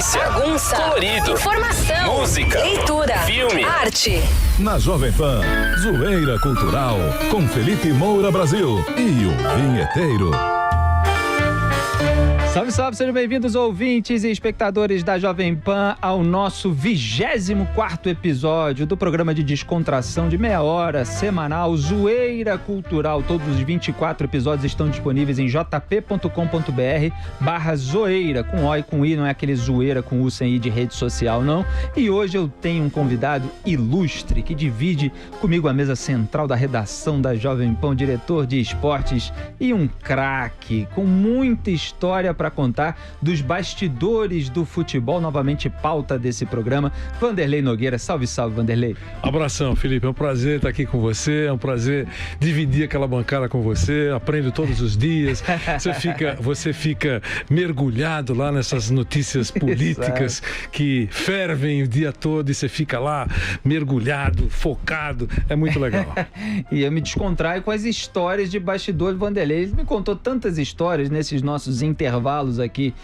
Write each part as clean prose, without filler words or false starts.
Ciência, bagunça, colorido, informação, música, leitura, filme, arte. Na Jovem Pan, Zoeira Cultural, com Felipe Moura Brasil e o Vinheteiro. Salve, salve, sejam bem-vindos, ouvintes e espectadores da Jovem Pan, ao nosso 24º episódio do programa de descontração de meia hora semanal, Zoeira Cultural. Todos os 24 episódios estão disponíveis em jp.com.br/zoeira, com O e com I, não é aquele zoeira com U sem I de rede social, não. E hoje eu tenho um convidado ilustre que divide comigo a mesa central da redação da Jovem Pan, diretor de esportes e um craque com muita história para contar dos bastidores do futebol, novamente pauta desse programa, Vanderlei Nogueira. Salve, salve, Vanderlei. Abração, Felipe, é um prazer estar aqui com você, é um prazer dividir aquela bancada com você, aprendo todos os dias, você fica mergulhado lá nessas notícias políticas que fervem o dia todo e você fica lá mergulhado, focado, é muito legal. E eu me descontraio com as histórias de bastidor do Vanderlei. Ele me contou tantas histórias nesses nossos intervalos aqui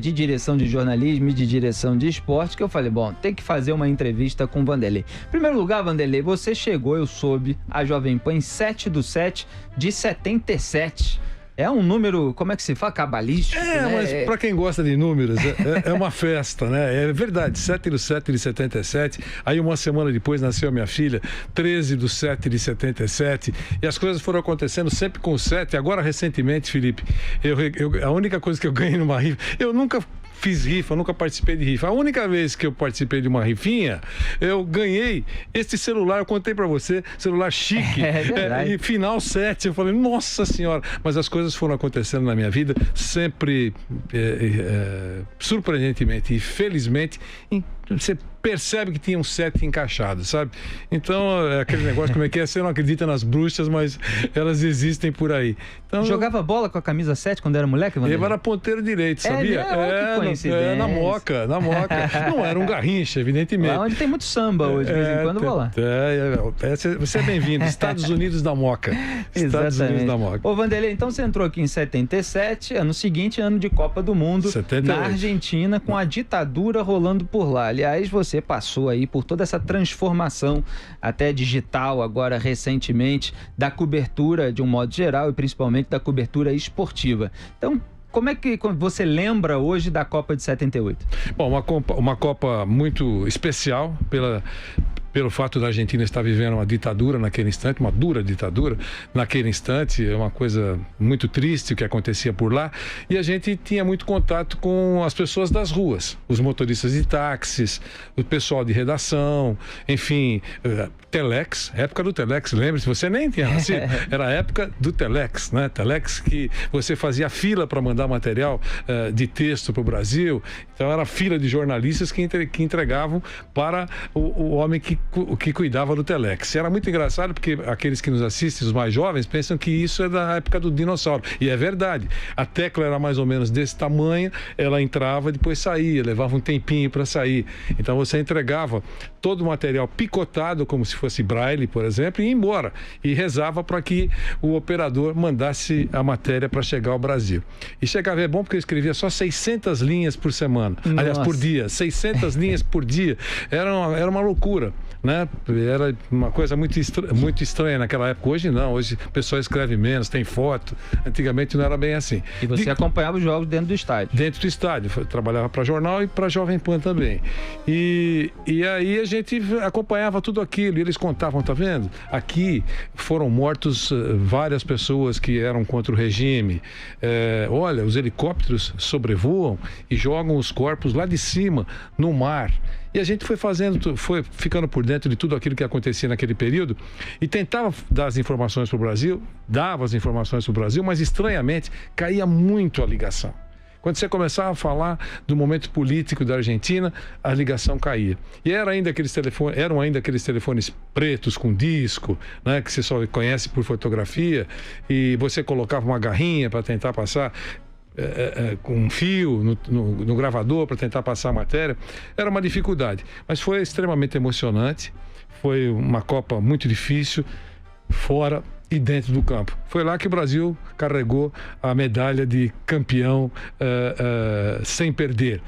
de direção de jornalismo e de direção de esporte, que eu falei, bom, tem que fazer uma entrevista com o Vanderlei. Em primeiro lugar, Vanderlei, você chegou, eu soube, à Jovem Pan em 7/7/77. É um número, como é que se fala? Cabalístico, né? Mas para quem gosta de números, é uma festa, né? É verdade, 7/7/77. Aí uma semana depois nasceu a minha filha, 13/7/77. E as coisas foram acontecendo sempre com 7. Agora, recentemente, Felipe, a única coisa que eu ganhei numa rifa, eu nunca fiz rifa, nunca participei de rifa. A única vez que eu participei de uma rifinha, eu ganhei este celular, eu contei pra você, celular chique, e final 7. Eu falei, nossa senhora, mas as coisas foram acontecendo na minha vida sempre surpreendentemente e felizmente. Você percebe que tinha um 7 encaixado, sabe? Então, aquele negócio, como é que é? Você não acredita nas bruxas, mas elas existem por aí. Então, jogava bola com a camisa 7 quando era moleque, Vanderlei? Eu era ponteiro direito, sabia? Na Moca. Não era um garrincha, evidentemente. Lá onde tem muito samba hoje, de vez em quando eu vou lá. Você é bem-vindo. Estados Unidos da Moca. Estados Unidos da Moca. Ô, Vanderlei, então você entrou aqui em 77, ano seguinte, ano de Copa do Mundo, 78. Na Argentina, com a ditadura rolando por lá. Aliás, você passou aí por toda essa transformação, até digital agora recentemente, da cobertura de um modo geral e principalmente da cobertura esportiva. Então, como é que você lembra hoje da Copa de 78? Bom, uma Copa muito especial pelo fato da Argentina estar vivendo uma ditadura naquele instante, uma dura ditadura naquele instante, é uma coisa muito triste o que acontecia por lá, e a gente tinha muito contato com as pessoas das ruas, os motoristas de táxis, o pessoal de redação, enfim, Telex, época do Telex, lembre-se, você nem tinha nascido, era a época do Telex, né? Telex que você fazia fila para mandar material de texto para o Brasil, então era fila de jornalistas que entregavam para o homem que cuidava do Telex. Era muito engraçado porque aqueles que nos assistem, os mais jovens, pensam que isso é da época do dinossauro. E é verdade. A tecla era mais ou menos desse tamanho, ela entrava e depois saía, levava um tempinho para sair. Então você entregava todo o material picotado, como se fosse braille, por exemplo, e ia embora. E rezava para que o operador mandasse a matéria para chegar ao Brasil. E chegava, é bom porque eu escrevia só 600 linhas por semana. Nossa. Aliás, por dia. 600 linhas por dia. Era uma loucura, né? Era uma coisa muito estranha naquela época. Hoje não, hoje o pessoal escreve menos, tem foto. Antigamente não era bem assim. E você acompanhava os jogos dentro do estádio? Dentro do estádio. Trabalhava para jornal e para Jovem Pan também. E aí a gente acompanhava tudo aquilo e eles contavam, tá vendo? Aqui foram mortos várias pessoas que eram contra o regime. Olha, os helicópteros sobrevoam e jogam os corpos lá de cima, no mar. E a gente foi ficando por dentro de tudo aquilo que acontecia naquele período e tentava dar as informações para o Brasil, dava as informações para o Brasil, mas estranhamente caía muito a ligação. Quando você começava a falar do momento político da Argentina, a ligação caía. E eram ainda aqueles telefones pretos com disco, né, que você só conhece por fotografia, e você colocava uma garrinha para tentar passar com um fio no gravador para tentar passar a matéria. Era uma dificuldade, mas foi extremamente emocionante. Foi uma Copa muito difícil, fora e dentro do campo. Foi lá que o Brasil carregou a medalha de campeão sem perder.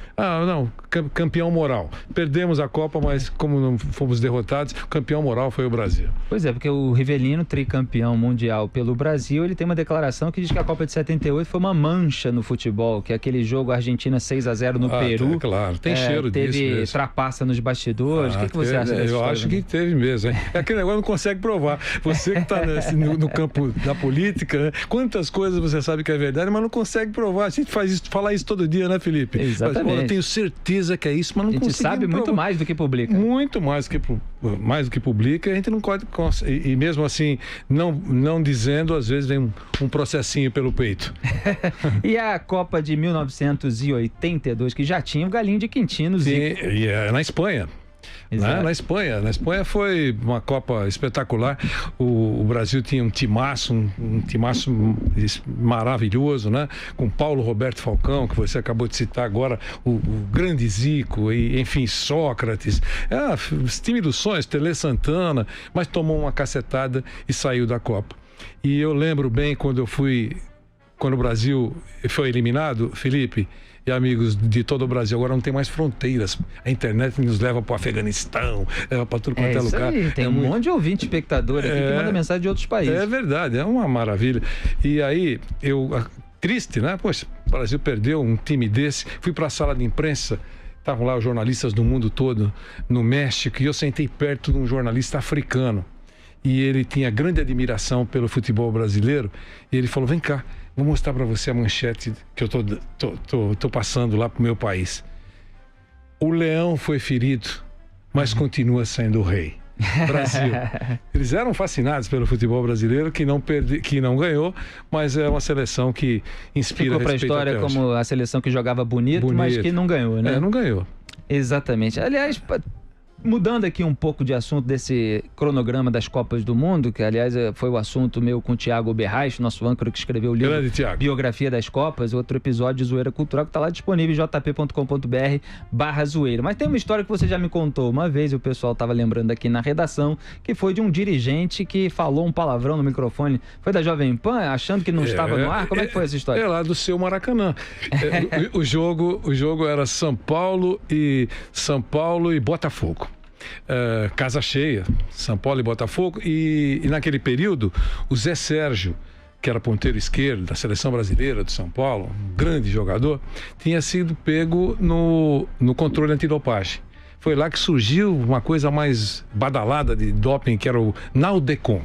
Campeão moral. Perdemos a Copa, mas como não fomos derrotados, campeão moral foi o Brasil. Pois é, porque o Rivelino, tricampeão mundial pelo Brasil, ele tem uma declaração que diz que a Copa de 78 foi uma mancha no futebol, que aquele jogo Argentina 6-0 no Peru. Claro, tem cheiro disso mesmo. Teve trapaça nos bastidores. O que você acha dessa história? Eu acho que teve mesmo, hein? É aquele negócio não consegue provar. Você que está no campo da política, né? Quantas coisas você sabe que é verdade, mas não consegue provar. A gente fala isso todo dia, né, Felipe? Exatamente. Eu tenho certeza que é isso, mas não consegue. A gente sabe muito mais do que publica. Muito mais do que publica, a gente não pode. E mesmo assim, não dizendo, às vezes vem um processinho pelo peito. E a Copa de 1982, que já tinha o Galinho de Quintino, Zico. E é na Espanha. Na Espanha foi uma Copa espetacular. O Brasil tinha um timaço maravilhoso, né? Com Paulo Roberto Falcão, que você acabou de citar agora, o grande Zico, e, enfim, Sócrates, os time dos sonhos, Tele Santana, mas tomou uma cacetada e saiu da Copa. E eu lembro bem quando o Brasil foi eliminado, Felipe e amigos de todo o Brasil, agora não tem mais fronteiras. A internet nos leva para o Afeganistão, leva para tudo quanto é lugar. Aí, tem monte de ouvinte espectador aqui que manda mensagem de outros países. É verdade, é uma maravilha. E aí, triste, né? Poxa, o Brasil perdeu um time desse. Fui para a sala de imprensa, estavam lá os jornalistas do mundo todo, no México, e eu sentei perto de um jornalista africano. E ele tinha grande admiração pelo futebol brasileiro. E ele falou: vem cá, vou mostrar para você a manchete que eu tô passando lá pro meu país. O leão foi ferido, mas continua sendo o rei. Brasil. Eles eram fascinados pelo futebol brasileiro, que não ganhou, mas é uma seleção que inspira respeito. Ficou para a história como a seleção que jogava bonito, mas que não ganhou, né? Não ganhou. Exatamente. Aliás, mudando aqui um pouco de assunto desse cronograma das Copas do Mundo, que aliás foi o assunto meu com o Thiago Berrais, nosso âncora que escreveu o livro Biografia das Copas, outro episódio de Zoeira Cultural que está lá disponível em jp.com.br/zoeira. Mas tem uma história que você já me contou uma vez, e o pessoal estava lembrando aqui na redação, que foi de um dirigente que falou um palavrão no microfone. Foi da Jovem Pan, achando que não estava no ar? Como é que foi essa história? É lá do seu Maracanã. O jogo era São Paulo e Botafogo. Casa cheia, São Paulo e Botafogo, e naquele período o Zé Sérgio, que era ponteiro esquerdo da seleção brasileira de São Paulo, um grande jogador, tinha sido pego no controle antidopagem. Foi lá que surgiu uma coisa mais badalada de doping, que era o Naldecon.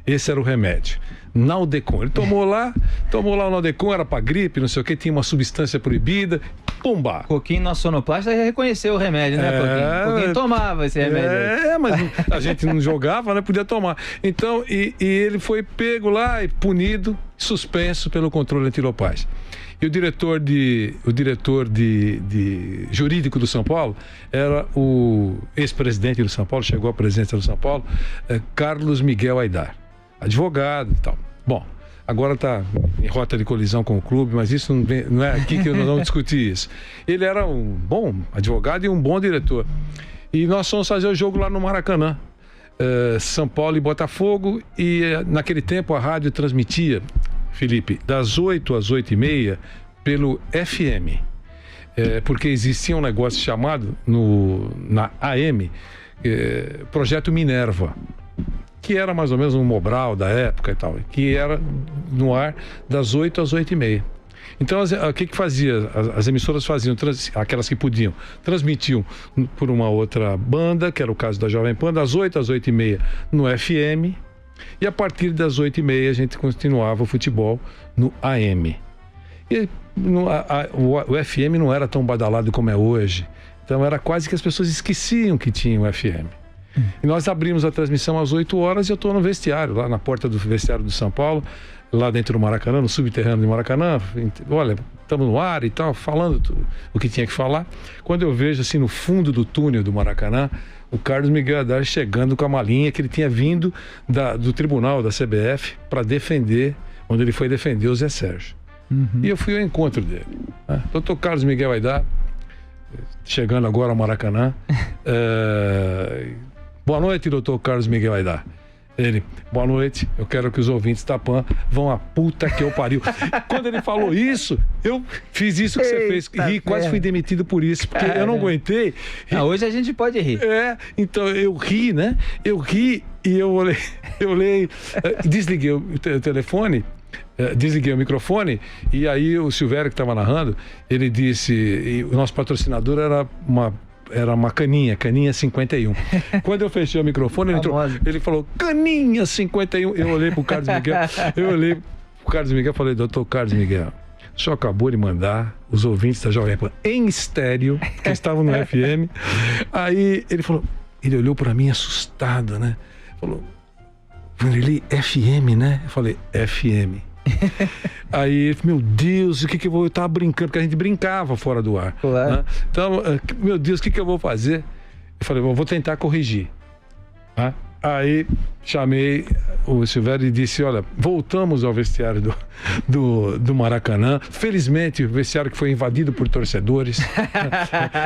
Esse era o remédio, Naldecon. Ele tomou lá o Naldecon, era para gripe, não sei o que, tinha uma substância proibida, pumba. Coquinho, nosso sonoplasta, já reconheceu o remédio, né, Coquinho? Coquinho tomava esse remédio. Mas a gente não jogava, né, podia tomar. Então, e ele foi pego lá e punido, suspenso pelo controle antidopagem. E o diretor de jurídico do São Paulo era o ex-presidente do São Paulo, chegou à presidência do São Paulo, Carlos Miguel Aidar, advogado e tal. Bom, agora está em rota de colisão com o clube, mas isso não é aqui que nós vamos discutir isso. Ele era um bom advogado e um bom diretor. E nós fomos fazer o jogo lá no Maracanã, São Paulo e Botafogo, e naquele tempo a rádio transmitia, Felipe, das 8 às 8h30 pelo FM, porque existia um negócio chamado na AM, Projeto Minerva, que era mais ou menos um Mobral da época e tal, que era no ar das 8 às 8h30. Então, o que fazia? As emissoras faziam, aquelas que podiam, transmitiam por uma outra banda, que era o caso da Jovem Pan, das 8 às 8h30 no FM, e a partir das 8h30 a gente continuava o futebol no AM. E o FM não era tão badalado como é hoje, então era quase que as pessoas esqueciam que tinha o FM. E nós abrimos a transmissão às 8 horas e eu estou no vestiário, lá na porta do vestiário do São Paulo, lá dentro do Maracanã, no subterrâneo do Maracanã. Olha, estamos no ar e tal, falando o que tinha que falar. Quando eu vejo assim no fundo do túnel do Maracanã, o Carlos Miguel Aidar chegando com a malinha que ele tinha vindo do tribunal da CBF para defender, onde ele foi defender o Zé Sérgio. E eu fui ao encontro dele. Doutor Carlos Miguel Aidar, chegando agora ao Maracanã. Boa noite, doutor Carlos Miguel Aidar. Ele, boa noite, eu quero que os ouvintes da PAN vão a puta que eu pariu. Quando ele falou isso, eu fiz isso que você fez. Ri, quase fui demitido por isso, porque eu não aguentei. Hoje a gente pode rir. Então eu ri, né? Eu ri e eu olhei, desliguei o telefone, desliguei o microfone, e aí o Silvério, que estava narrando, ele disse, e o nosso patrocinador era uma caninha 51. Quando eu fechei o microfone, ele falou, caninha 51. Eu olhei pro Carlos Miguel, e falei, doutor Carlos Miguel, o senhor acabou de mandar os ouvintes da Jovem Pan em estéreo, que estavam no FM. Aí ele olhou para mim assustado, né? Falou, Vanderlei, FM, né? Eu falei, FM. Aí, meu Deus, o que eu vou... Eu tava brincando, porque a gente brincava fora do ar, claro, né? Então, meu Deus, o que eu vou fazer? Eu falei, vou tentar corrigir, né? Aí chamei o Silvério e disse, olha, voltamos ao vestiário do Maracanã. Felizmente, o vestiário que foi invadido por torcedores.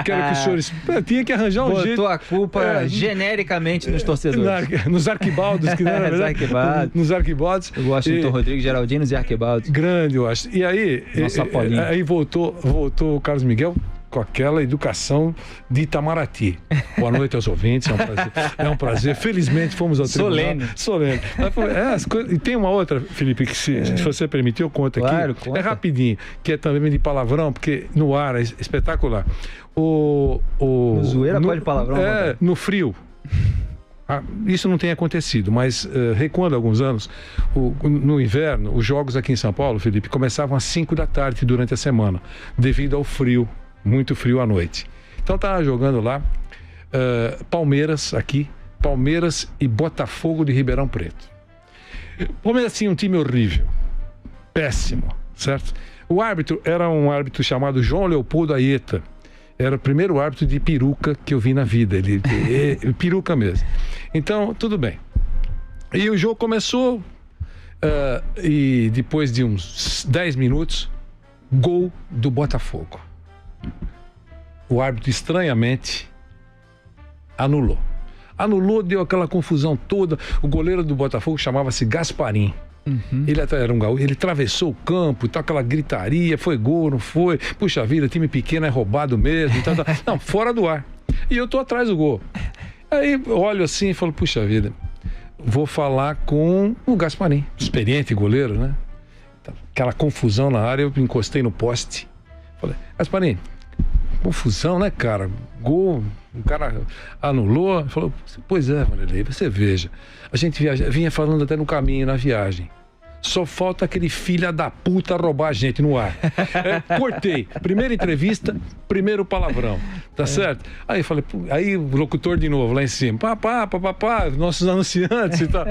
Quero que os senhores... Tinha que arranjar um jeito... Botou a culpa genericamente nos torcedores. Nos arquibaldos, que não era verdade? Nos arquibaldos. O Washington Rodrigues, Geraldinos e arquibaldos. Grande, eu acho. E aí... Aí voltou o Carlos Miguel com aquela educação de Itamaraty. Boa noite aos ouvintes, é um prazer. Felizmente fomos ao tribunal. Solene. E tem uma outra, Felipe, que se você permitir, eu conto aqui. Conta. É rapidinho, que é também de palavrão, porque no ar é espetacular. No zoeira pode palavrão? No frio. Isso não tem acontecido, mas recuando alguns anos, no inverno, os jogos aqui em São Paulo, Felipe, começavam às 5 da tarde durante a semana, devido ao frio. Muito frio à noite. Então tava jogando lá Palmeiras e Botafogo de Ribeirão Preto. Palmeiras tinha um time horrível, péssimo, certo? O árbitro era um árbitro chamado João Leopoldo Aieta. Era o primeiro árbitro de peruca que eu vi na vida. Ele peruca mesmo. Então, tudo bem. E o jogo começou e depois de uns 10 minutos, gol do Botafogo. O árbitro estranhamente anulou, deu aquela confusão toda. O goleiro do Botafogo chamava-se Gasparim. Ele até era um gaúcho, ele atravessou o campo, tá, aquela gritaria, foi gol, não foi? Puxa vida, time pequeno é roubado mesmo. Não, fora do ar. E eu tô atrás do gol. Aí olho assim e falo, puxa vida, vou falar com o Gasparim, experiente goleiro, né? Aquela confusão na área, eu encostei no poste. Falei, Gasparim, confusão, né, cara? Gol, o cara anulou. Falou, pois é, Vanderlei, você veja. A gente vinha falando até no caminho, na viagem. Só falta aquele filho da puta roubar a gente no ar. Cortei. Primeira entrevista, primeiro palavrão. Tá certo? Aí falei, aí o locutor de novo lá em cima. Papá, nossos anunciantes e tal.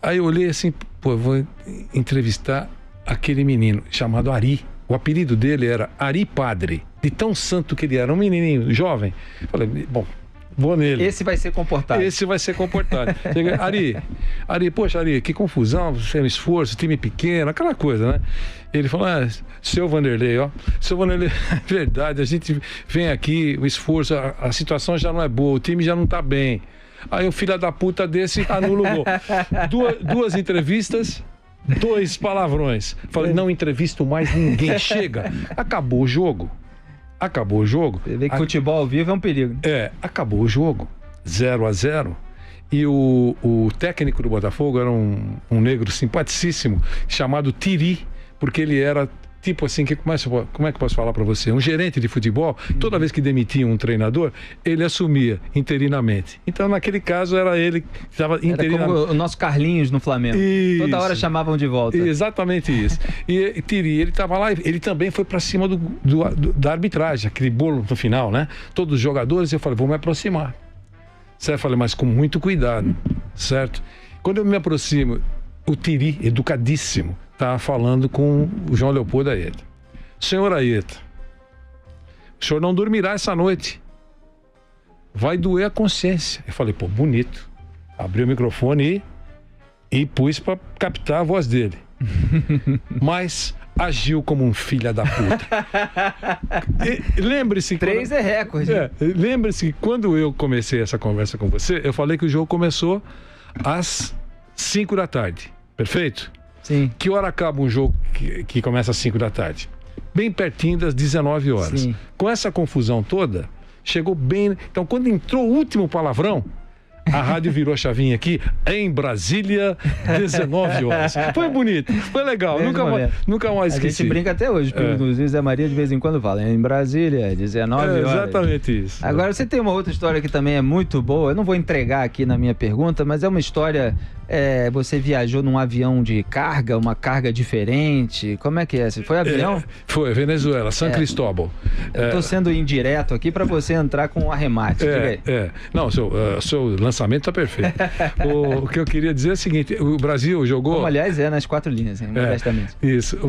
Aí eu olhei assim, eu vou entrevistar aquele menino chamado Ari. O apelido dele era Ari Padre, de tão santo que ele era, um menininho jovem. Falei, bom, vou nele. Esse vai ser comportado. Ari, poxa, Ari, que confusão, você é um esforço, time pequeno, aquela coisa, né? Ele falou, seu Vanderlei, verdade, a gente vem aqui, o esforço, a situação já não é boa, o time já não tá bem. Aí o filho da puta desse anula o gol. Duas entrevistas... 2 palavrões. Falei, não entrevisto mais ninguém. Chega. Acabou o jogo. Você vê que futebol ao vivo é um perigo. Acabou o jogo. 0-0. E o técnico do Botafogo era um negro simpaticíssimo, chamado Tiri, porque ele era tipo assim, como é que eu posso falar para você? Um gerente de futebol, toda vez que demitia um treinador, ele assumia interinamente. Então, naquele caso, era ele que estava interinamente. Era como o nosso Carlinhos no Flamengo. Isso. Toda hora chamavam de volta. Exatamente isso. E Tiri, ele estava lá, ele também foi para cima da arbitragem, aquele bolo no final, né? Todos os jogadores, eu falei, vou me aproximar. Certo? Eu falei, mas com muito cuidado, certo? Quando eu me aproximo, o Tiri, educadíssimo, estava falando com o João Leopoldo Aieta. Senhor Aieta, o senhor não dormirá essa noite. Vai doer a consciência. Eu falei, bonito. Abri o microfone e pus para captar a voz dele. Mas agiu como um filho da puta. Lembre-se... 3 é recorde. Lembre-se que quando eu comecei essa conversa com você, eu falei que o jogo começou às 5 da tarde. Perfeito? Sim. Que hora acaba um jogo que começa às 5 da tarde? Bem pertinho das 19 horas. Sim. Com essa confusão toda, chegou bem... Então, quando entrou o último palavrão, a rádio virou a chavinha aqui, em Brasília, 19 horas. Foi bonito, foi legal, nunca mais esqueci. A gente brinca até hoje, porque o Zé Maria de vez em quando fala, em Brasília, 19 horas. Exatamente isso. Agora, você tem uma outra história que também é muito boa, eu não vou entregar aqui na minha pergunta, mas é uma história... você viajou num avião de carga, uma carga diferente, como é que é? Foi avião? Foi, Venezuela, San Cristóbal. Eu tô sendo indireto aqui para você entrar com um arremate. Não, seu lançamento tá perfeito. O que eu queria dizer é o seguinte, o Brasil jogou... Como, aliás, nas 4 linhas, hein, modestamente. Isso,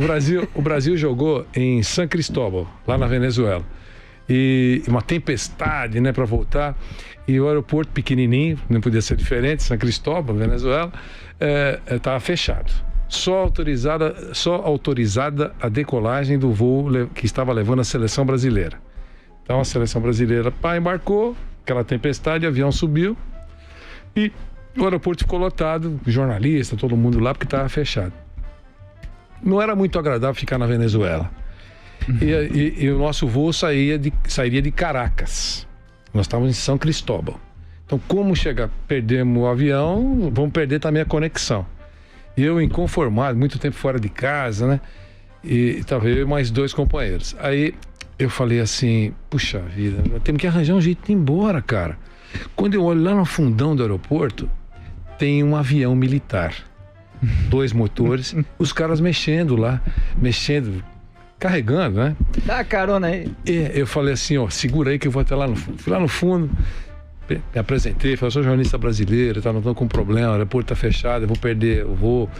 o Brasil jogou em San Cristóbal, lá na Venezuela. E uma tempestade, né, para voltar. E o aeroporto pequenininho, não podia ser diferente, San Cristóbal, Venezuela, estava fechado. Só autorizada a decolagem do voo que estava levando a seleção brasileira. Então a seleção brasileira embarcou, aquela tempestade, o avião subiu e o aeroporto ficou lotado, jornalista, todo mundo lá, porque estava fechado. Não era muito agradável ficar na Venezuela. E o nosso voo sairia de Caracas. Nós estávamos em São Cristóbal. Então, como chegar? Perdemos o avião, vamos perder também a conexão. E eu, inconformado, muito tempo fora de casa, né? E estava eu e mais 2 companheiros. Aí eu falei assim, puxa vida, temos que arranjar um jeito de ir embora, cara. Quando eu olho lá no fundão do aeroporto, tem um avião militar. 2 motores, os caras mexendo lá, carregando, né? Dá a carona aí. E eu falei assim, segura aí que eu vou até lá no fundo. Fui lá no fundo, me apresentei, falei, sou jornalista brasileiro, não estou com problema, o aeroporto está fechado, eu vou perder o voo.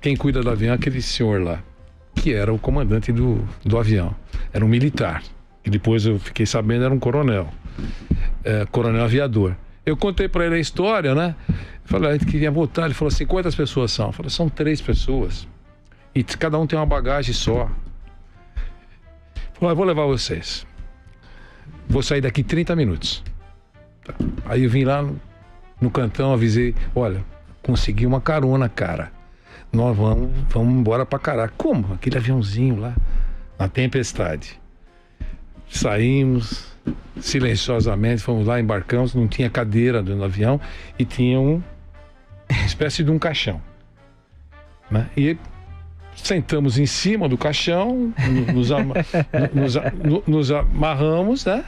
Quem cuida do avião é aquele senhor lá, que era o comandante do avião. Era um militar. E depois eu fiquei sabendo, era um coronel. Coronel aviador. Eu contei para ele a história, né? Falei, a gente queria voltar. Ele falou assim, quantas pessoas são? Eu falei, são 3 pessoas. E cada um tem uma bagagem só. Falei, eu vou levar vocês. Vou sair daqui 30 minutos. Aí eu vim lá no cantão, avisei, olha, consegui uma carona, cara. Nós vamos embora pra Caracas. Como? Aquele aviãozinho lá, na tempestade. Saímos silenciosamente, fomos lá, embarcamos, não tinha cadeira no avião e tinha uma espécie de um caixão, né? E sentamos em cima do caixão, nos amarramos, né?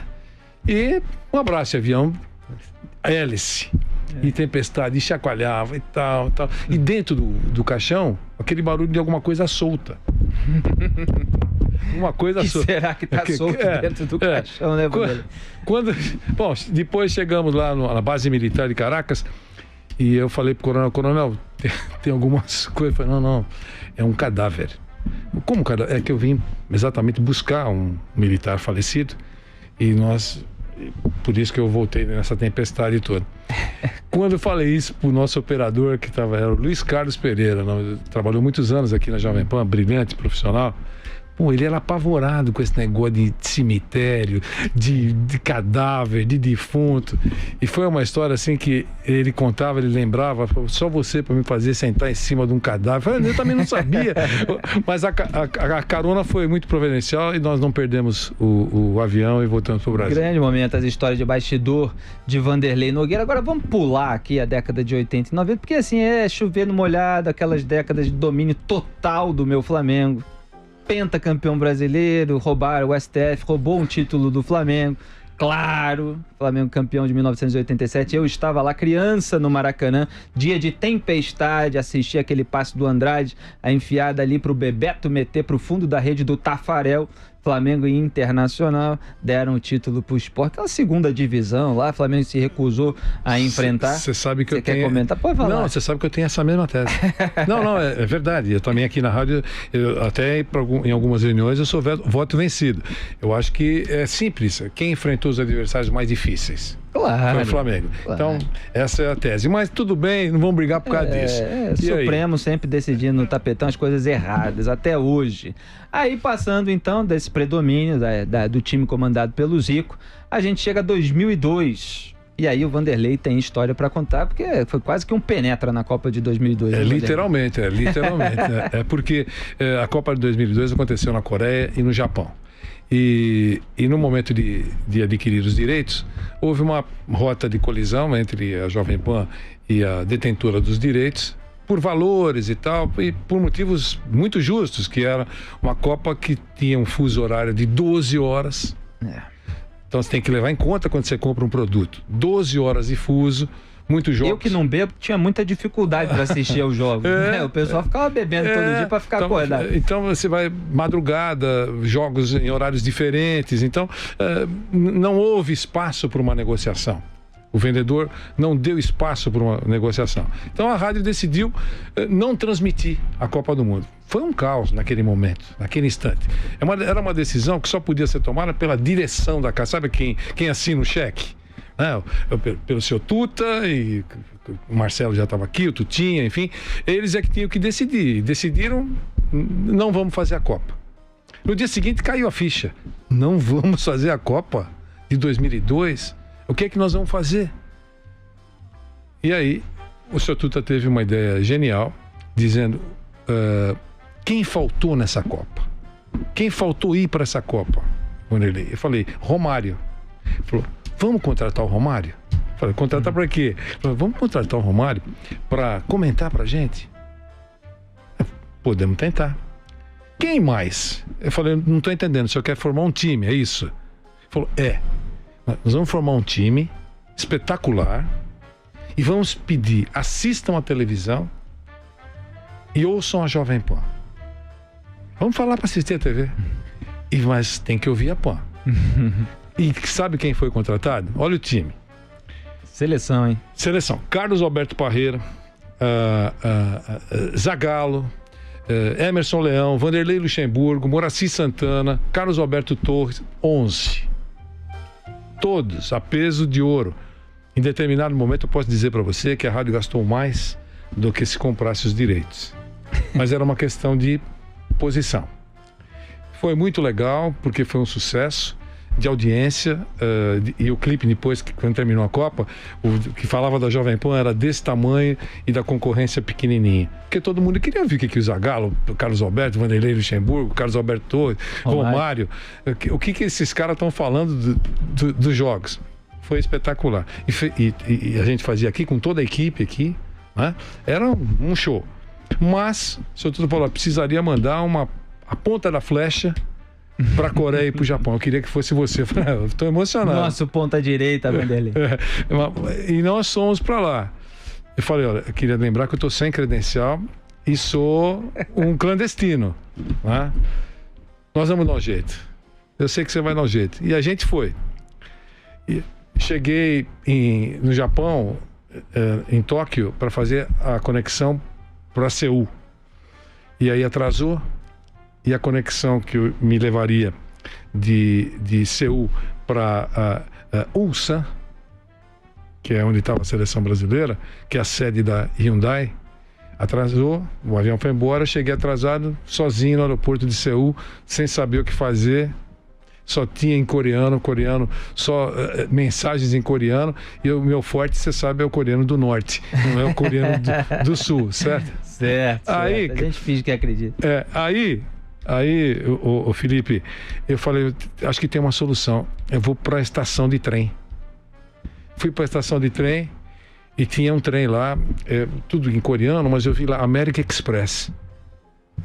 E um abraço de avião, hélice, e tempestade, e chacoalhava e tal. E dentro do caixão, aquele barulho de alguma coisa solta. Uma coisa solta. Será que tá solto dentro do caixão, né, Vanderlei? Bom, depois chegamos lá na base militar de Caracas, e eu falei pro coronel, tem algumas coisas. Ele falou, não, é um cadáver. Como cadáver? É que eu vim exatamente buscar um militar falecido, e por isso que eu voltei nessa tempestade toda. Quando eu falei isso pro nosso operador, era o Luiz Carlos Pereira, trabalhou muitos anos aqui na Jovem Pan, brilhante profissional. Pô, ele era apavorado com esse negócio de cemitério, de cadáver, de defunto. E foi uma história assim que ele contava, ele lembrava, só você para me fazer sentar em cima de um cadáver. Eu também não sabia. Mas a carona foi muito providencial e nós não perdemos o avião e voltamos para o Brasil. Grande momento, as histórias de bastidor de Vanderlei Nogueira. Agora vamos pular aqui a década de 80 e 90, porque assim, chover no molhado, aquelas décadas de domínio total do meu Flamengo. Pentacampeão brasileiro, o STF roubou um título do Flamengo. Claro, Flamengo campeão de 1987. Eu estava lá, criança, no Maracanã, dia de tempestade, assisti aquele passe do Andrade, a enfiada ali pro Bebeto meter pro fundo da rede do Tafarel. Flamengo e Internacional deram o título pro Sport, aquela segunda divisão lá, Flamengo se recusou a enfrentar. Você sabe que eu tenho... Quer comentar? Pode falar. Não, você sabe que eu tenho essa mesma tese. Não, é verdade. Eu também aqui na rádio, em algumas reuniões, eu sou voto vencido. Eu acho que é simples. Quem enfrentou os adversários mais difíceis? Claro. Foi o Flamengo. Claro. Então, essa é a tese. Mas tudo bem, não vamos brigar por causa disso. Supremo sempre decidindo no tapetão as coisas erradas, até hoje. Aí, passando então desse predomínio do time comandado pelo Zico, a gente chega a 2002. E aí o Vanderlei tem história para contar, porque foi quase que um penetra na Copa de 2002. Literalmente. É porque a Copa de 2002 aconteceu na Coreia e no Japão. E no momento de adquirir os direitos, houve uma rota de colisão entre a Jovem Pan e a detentora dos direitos, por valores e tal, e por motivos muito justos, que era uma Copa que tinha um fuso horário de 12 horas. Então você tem que levar em conta quando você compra um produto. 12 horas de fuso, muitos jogos. Eu que não bebo tinha muita dificuldade para assistir aos jogos. O pessoal ficava bebendo todo dia para ficar acordado. Então você vai madrugada, jogos em horários diferentes. Então não houve espaço para uma negociação. O vendedor não deu espaço para uma negociação. Então a rádio decidiu não transmitir a Copa do Mundo. Foi um caos naquele momento, naquele instante. Era uma decisão que só podia ser tomada pela direção da casa. Sabe quem assina o cheque? Pelo seu Tuta, e o Marcelo já estava aqui, o Tutinha, enfim. Eles é que tinham que decidir. Decidiram, não vamos fazer a Copa. No dia seguinte caiu a ficha. Não vamos fazer a Copa de 2002? O que é que nós vamos fazer? E aí, o seu Tuta teve uma ideia genial, dizendo, quem faltou nessa Copa? Quem faltou ir para essa Copa? Eu falei, Romário. Ele falou, vamos contratar o Romário? Eu falei, contratar para quê? Ele falou, vamos contratar o Romário para comentar para a gente? Podemos tentar. Quem mais? Eu falei, não estou entendendo, o senhor quer formar um time, é isso? Ele falou, nós vamos formar um time espetacular e vamos pedir, assistam a televisão e ouçam a Jovem Pan. Vamos falar para assistir a TV. Mas tem que ouvir a Pan. E sabe quem foi contratado? Olha o time. Seleção, hein? Seleção. Carlos Alberto Parreira, Zagallo, Emerson Leão, Vanderlei Luxemburgo, Moraci Santana, Carlos Alberto Torres, 11. Todos a peso de ouro. Em determinado momento eu posso dizer para você que a rádio gastou mais do que se comprasse os direitos. Mas era uma questão de posição. Foi muito legal, porque foi um sucesso de audiência, e o clipe depois, quando terminou a Copa, o que falava da Jovem Pan era desse tamanho e da concorrência pequenininha. Porque todo mundo queria ver o que o Zagallo, o Carlos Alberto, Vanderlei Luxemburgo, Carlos Alberto Torres, Romário, o que esses caras estão falando dos jogos. Foi espetacular. E a gente fazia aqui com toda a equipe aqui, né? Era um show. Mas, o senhor Tuta falou, precisaria mandar a ponta da flecha para a Coreia e para o Japão. Eu queria que fosse você. Eu estou emocionado. Nosso ponta direita, Vanderlei. E nós fomos para lá. Eu falei, olha, eu queria lembrar que eu estou sem credencial e sou um clandestino, né? Nós vamos dar um jeito. Eu sei que você vai dar um jeito. E a gente foi. E cheguei no Japão, em Tóquio, para fazer a conexão para Seul. E aí atrasou. E a conexão que me levaria de Seul para Ulsan, que é onde estava a seleção brasileira, que é a sede da Hyundai, atrasou, o avião foi embora, cheguei atrasado, sozinho no aeroporto de Seul, sem saber o que fazer, só tinha em coreano, só mensagens em coreano, e o meu forte, você sabe, é o coreano do norte, não é o coreano do sul, certo? Certo. Aí, a gente finge que acredita. Aí, o Felipe, eu falei, acho que tem uma solução. Eu vou para a estação de trem. Fui para a estação de trem e tinha um trem lá, tudo em coreano, mas eu vi lá, American Express.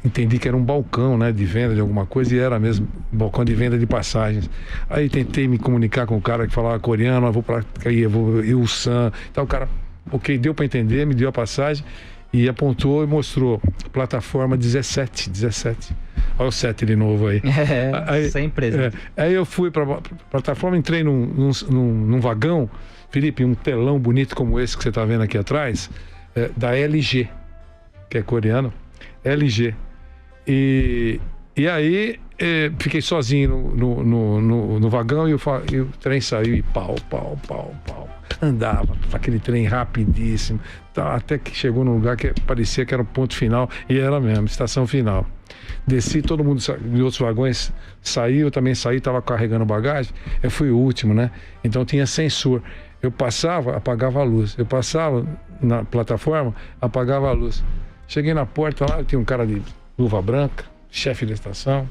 Entendi que era um balcão, né, de venda de alguma coisa, e era mesmo balcão de venda de passagens. Aí tentei me comunicar com o cara que falava coreano, eu vou para Ulsan. Então o cara, ok, deu para entender, me deu a passagem e apontou e mostrou plataforma 17. Olha o 7 de novo aí. Sem empresa. Aí eu fui para a plataforma, entrei num vagão, Felipe, um telão bonito como esse que você está vendo aqui atrás, da LG, que é coreano, LG. E aí fiquei sozinho no vagão e o trem saiu e pau. Andava aquele trem rapidíssimo, até que chegou num lugar que parecia que era o ponto final, e era mesmo, estação final. Desci, todo mundo de outros vagões saiu, eu também saí, estava carregando bagagem. Eu fui o último, né? Então tinha sensor. Eu passava, apagava a luz. Eu passava na plataforma, apagava a luz. Cheguei na porta lá, tinha um cara de luva branca, chefe da estação.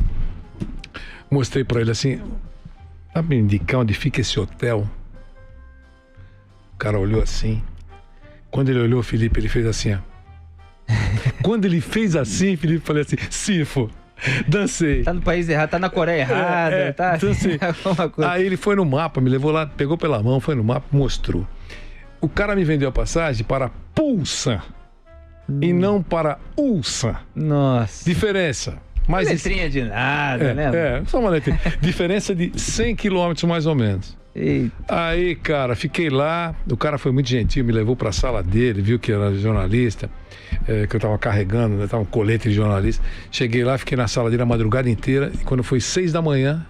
Mostrei para ele assim, sabe me indicar onde fica esse hotel? O cara olhou assim. Quando ele olhou, Felipe, ele fez assim, ó. Quando ele fez assim, Felipe, falei assim, Sifo, dancei. Tá no país errado, tá na Coreia errada, tá? Dancei. Aí ele foi no mapa, me levou lá, pegou pela mão, foi no mapa, mostrou. O cara me vendeu a passagem para Pulsan e não para Ulsan. Nossa. Diferença. Mas letrinha de nada, né? Só uma letrinha. Diferença de 100 quilômetros mais ou menos. Eita. Aí, cara, fiquei lá. O cara foi muito gentil, me levou para a sala dele, viu que eu era jornalista, que eu estava carregando, né, tava um colete de jornalista. Cheguei lá, fiquei na sala dele a madrugada inteira. E quando foi 6 da manhã,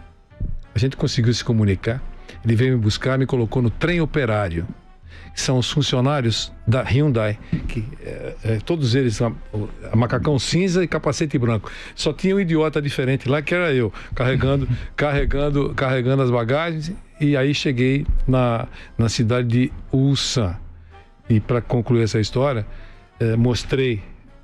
a gente conseguiu se comunicar. Ele veio me buscar, me colocou no trem operário. São os funcionários da Hyundai, que todos eles, a macacão cinza e capacete branco. Só tinha um idiota diferente lá, que era eu, carregando as bagagens. E aí cheguei na cidade de Ulsan. E para concluir essa história, mostrei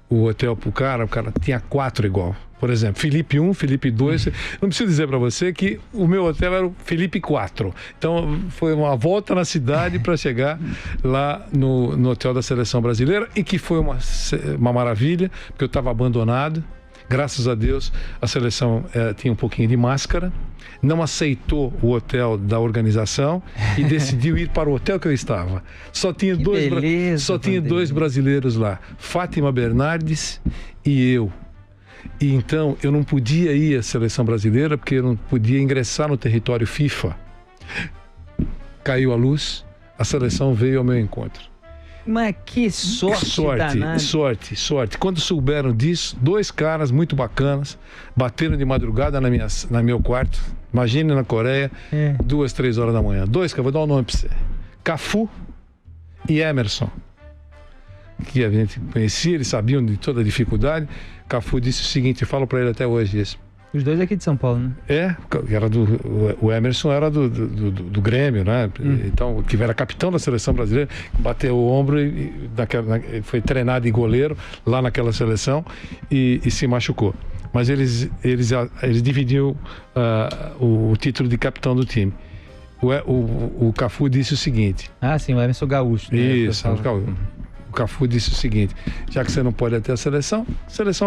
o hotel pro cara, o cara tinha 4 igual. Por exemplo, Felipe 1, Felipe 2. Não preciso dizer para você que o meu hotel era o Felipe 4. Então, foi uma volta na cidade para chegar lá no hotel da Seleção Brasileira, e que foi uma maravilha, porque eu estava abandonado. Graças a Deus, a seleção tinha um pouquinho de máscara, não aceitou o hotel da organização e decidiu ir para o hotel que eu estava. Só tinha dois brasileiros lá, Fátima Bernardes e eu. E então eu não podia ir à seleção brasileira porque eu não podia ingressar no território FIFA. Caiu a luz, a seleção veio ao meu encontro. Mas que sorte. Quando souberam disso, 2 caras muito bacanas bateram de madrugada no meu quarto. Imagine na Coreia, 2, 3 horas da manhã. 2 caras, vou dar um nome para você: Cafu e Emerson. Que a gente conhecia, eles sabiam de toda a dificuldade. Cafu disse o seguinte, eu falo para ele até hoje isso. Os 2 aqui de São Paulo, né? O Emerson era do Grêmio, né? Então, que era capitão da seleção brasileira, bateu o ombro e foi treinado em goleiro lá naquela seleção e se machucou. Mas eles dividiam o título de capitão do time. O Cafu disse o seguinte. Ah, sim, o Emerson Gaúcho. Né? Isso, o Cafu disse o seguinte: já que você não pode ir até a seleção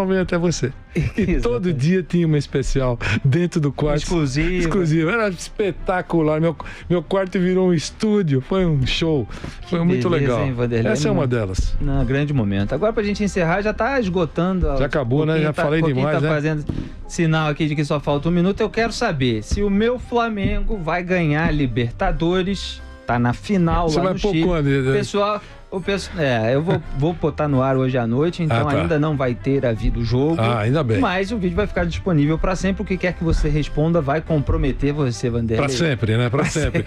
vem até você. E todo dia tinha uma especial dentro do quarto. Exclusivo. Era espetacular. Meu quarto virou um estúdio. Foi um show. Foi muito legal. Hein, essa é uma delas. Não, grande momento. Agora, pra gente encerrar, já tá esgotando. Já acabou, né? Já falei demais, tá fazendo sinal aqui de que só falta 1 minuto. Eu quero saber se o meu Flamengo vai ganhar a Libertadores. Tá na final lá no Chile. Eu vou botar no ar hoje à noite, então ainda não vai ter havido o jogo. Ainda bem. Mas o vídeo vai ficar disponível para sempre. O que quer que você responda vai comprometer você, Vanderlei. Para sempre, né? Para sempre.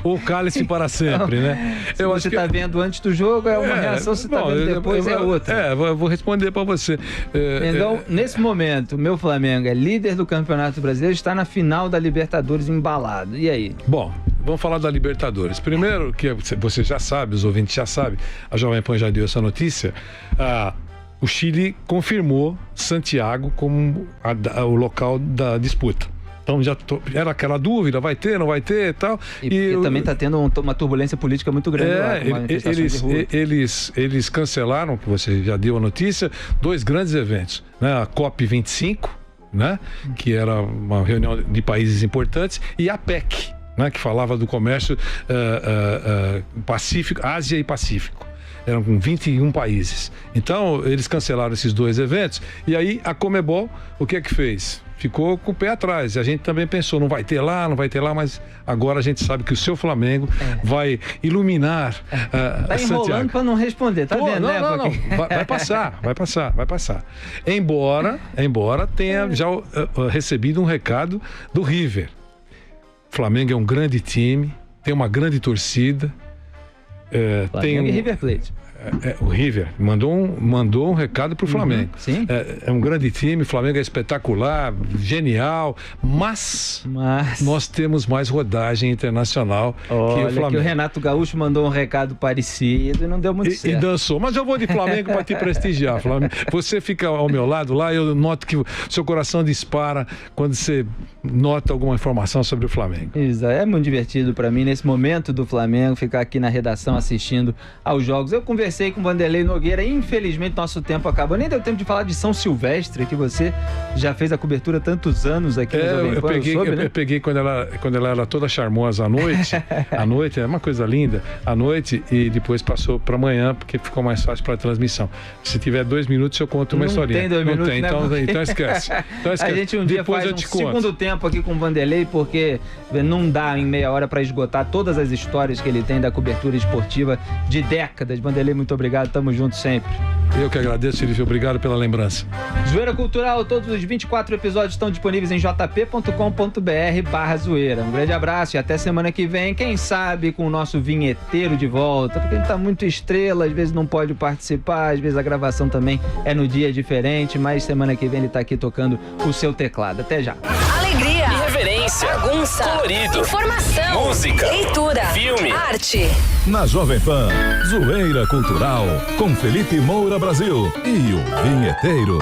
Ou cale-se para sempre, né? Se você tá vendo antes do jogo, é uma reação. Se tá vendo depois, é outra. Eu vou responder para você. Então, nesse momento, o meu Flamengo é líder do Campeonato Brasileiro, está na final da Libertadores embalado. E aí? Bom, vamos falar da Libertadores. Primeiro, que você já sabe, os ouvintes já sabem, a Jovem Pan já deu essa notícia, o Chile confirmou Santiago como o local da disputa. Então era aquela dúvida, vai ter, não vai ter e tal. E também está tendo uma turbulência política muito grande lá. Eles cancelaram, que você já deu a notícia, 2 grandes eventos, né? A COP25, né? Que era uma reunião de países importantes, e a PEC, né? Que falava do comércio Pacífico, Ásia e Pacífico. Eram com 21 países. Então, eles cancelaram esses 2 eventos. E aí, a Conmebol, o que é que fez? Ficou com o pé atrás. E a gente também pensou, não vai ter lá, mas agora a gente sabe que o seu Flamengo vai iluminar tá enrolando para não responder, tá vendo? Não. Vai passar. Embora tenha já recebido um recado do River. O Flamengo é um grande time, tem uma grande torcida. Flamengo e River Plate. o River mandou um recado pro Flamengo. Sim. É um grande time, o Flamengo é espetacular, genial, mas nós temos mais rodagem internacional que o Flamengo. Que o Renato Gaúcho mandou um recado parecido e não deu muito certo. E dançou. Mas eu vou de Flamengo para te prestigiar, Flamengo. Você fica ao meu lado lá, eu noto que o seu coração dispara quando você nota alguma informação sobre o Flamengo. Exato. É muito divertido para mim, nesse momento do Flamengo, ficar aqui na redação assistindo aos jogos. Eu conversei com o Vanderlei Nogueira, infelizmente nosso tempo acabou. Nem deu tempo de falar de São Silvestre, que você já fez a cobertura há tantos anos aqui no Jovem Pan. Eu peguei quando ela era toda charmosa à noite. À noite, é uma coisa linda. À noite, e depois passou para amanhã, porque ficou mais fácil para a transmissão. Se tiver 2 minutos, eu conto uma historinha. Tem 2 minutos, não tem, né? Então esquece. A gente um dia depois faz segundo tempo aqui com o Vanderlei, porque não dá em meia hora para esgotar todas as histórias que ele tem da cobertura esportiva de décadas. Vanderlei, muito obrigado, tamo junto sempre. Eu que agradeço, Felipe, obrigado pela lembrança. Zoeira Cultural, todos os 24 episódios estão disponíveis em jp.com.br/zoeira. Um grande abraço e até semana que vem, quem sabe com o nosso vinheteiro de volta, porque ele tá muito estrela, às vezes não pode participar, às vezes a gravação também é no dia diferente, mas semana que vem ele tá aqui tocando o seu teclado. Até já. Alegria, irreverência, bagunça, colorido, informação, música, leitura, filme, arte. Na Jovem Pan, Zoeira Cultural, com Felipe Moura Brasil e o Vinheteiro.